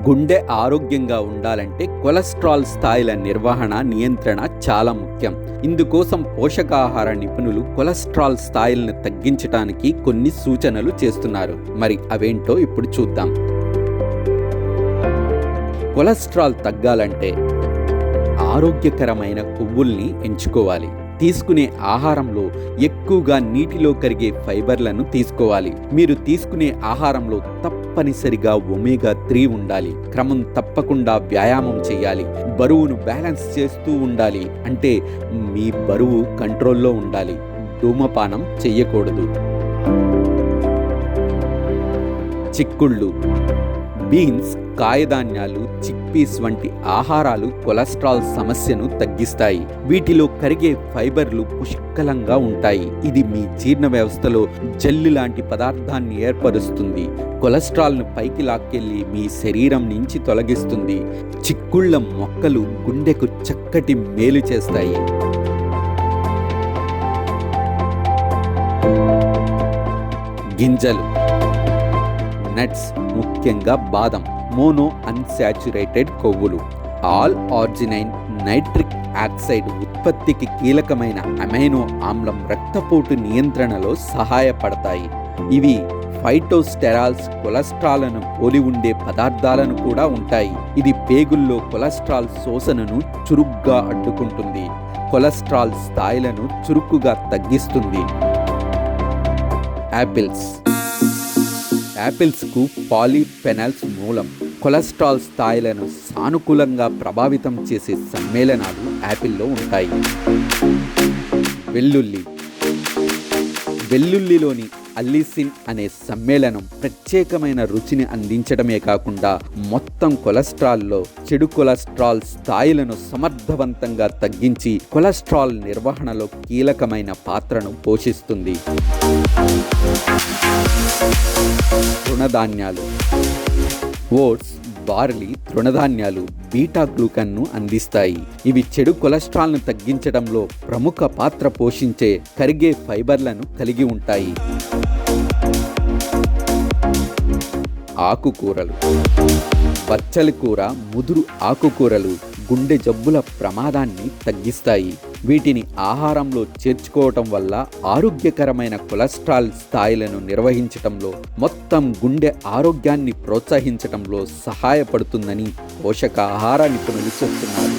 గుండె ఆరోగ్యంగా ఉండాలంటే కొలెస్ట్రాల్ స్థాయిల నిర్వహణ, నియంత్రణ చాలా ముఖ్యం. ఇందుకోసం పోషకాహార నిపుణులు కొలెస్ట్రాల్ స్థాయిలను తగ్గించడానికి కొన్ని సూచనలు చేస్తున్నారు. మరి అవేంటో ఇప్పుడు చూద్దాం. కొలెస్ట్రాల్ తగ్గాలంటే ఆరోగ్యకరమైన కొవ్వుల్ని ఎంచుకోవాలి. తీసుకునే ఆహారంలో ఎక్కువగా నీటిలో కరిగే ఫైబర్లను తీసుకోవాలి. మీరు తీసుకునే ఆహారంలో తప్పనిసరిగా ఒమేగా 3 ఉండాలి. క్రమం తప్పకుండా వ్యాయామం చేయాలి. బరువును బ్యాలెన్స్ చేస్తూ ఉండాలి. అంటే మీ బరువు కంట్రోల్లో ఉండాలి. ధూమపానం చెయ్యకూడదు. చిక్కుళ్ళు, బీన్స్, కాయధాన్యాలు, చిక్పీస్ వంటి ఆహారాలు కొలెస్ట్రాల్ సమస్యను తగ్గిస్తాయి. వీటిలో కరిగే ఫైబర్లు పుష్కలంగా ఉంటాయి. ఇది మీ జీర్ణ వ్యవస్థలో జెల్లు లాంటి పదార్థాన్ని ఏర్పరుస్తుంది. కొలెస్ట్రాల్ను పైకి లాక్కెళ్ళి మీ శరీరం నుంచి తొలగిస్తుంది. చిక్కుళ్ళ మొక్కలు గుండెకు చక్కటి మేలు చేస్తాయి. గింజలు, నట్స్, ముఖ్యంగా బాదం, మోనో అన్సాచురేటెడ్ కొవ్వులు, ఆల్ ఆర్జినైన్ నైట్రిక్ ఆక్సైడ్ ఉత్పత్తికి కీలకమైన అమైనో ఆమ్లం రక్తపోటు నియంత్రణలో సహాయపడతాయి. ఇవి ఫైటోస్టెరాల్స్, కొలెస్ట్రాల్ను పోలి ఉండే పదార్థాలను కూడా ఉంటాయి. ఇది పేగుల్లో కొలెస్ట్రాల్ శోషణను చురుగ్గా అడ్డుకుంటుంది. కొలెస్ట్రాల్ స్థాయిలను చురుకుగా తగ్గిస్తుంది. యాపిల్స్కు పాలీఫెనాల్స్ మూలం. కొలెస్ట్రాల్ స్థాయిలను సానుకూలంగా ప్రభావితం చేసే సమ్మేళనాలు యాపిల్లో ఉంటాయి. వెల్లుల్లిలోని అల్లిసిన్ అనే సమ్మేళనం ప్రత్యేకమైన రుచిని అందించడమే కాకుండా మొత్తం కొలెస్ట్రాల్లో చెడు కొలెస్ట్రాల్ స్థాయిలను సమర్థవంతంగా తగ్గించి కొలెస్ట్రాల్ నిర్వహణలో కీలకమైన పాత్రను పోషిస్తుంది. తృణధాన్యాలు, ఓట్స్, బార్లీ, తృణధాన్యాలు బీటా గ్లూకన్ను అందిస్తాయి. ఇవి చెడు కొలెస్ట్రాల్ను తగ్గించడంలో ప్రముఖ పాత్ర పోషించే కరిగే ఫైబర్లను కలిగి ఉంటాయి. ఆకుకూరలు, బచ్చలి కూర, ముదురు ఆకుకూరలు గుండె జబ్బుల ప్రమాదాన్ని తగ్గిస్తాయి. వీటిని ఆహారంలో చేర్చుకోవటం వల్ల ఆరోగ్యకరమైన కొలెస్ట్రాల్ స్థాయిలను నిర్వహించటంలో, మొత్తం గుండె ఆరోగ్యాన్ని ప్రోత్సహించటంలో సహాయపడుతుందని పోషకాహార నిపుణులు చెబుతున్నారు.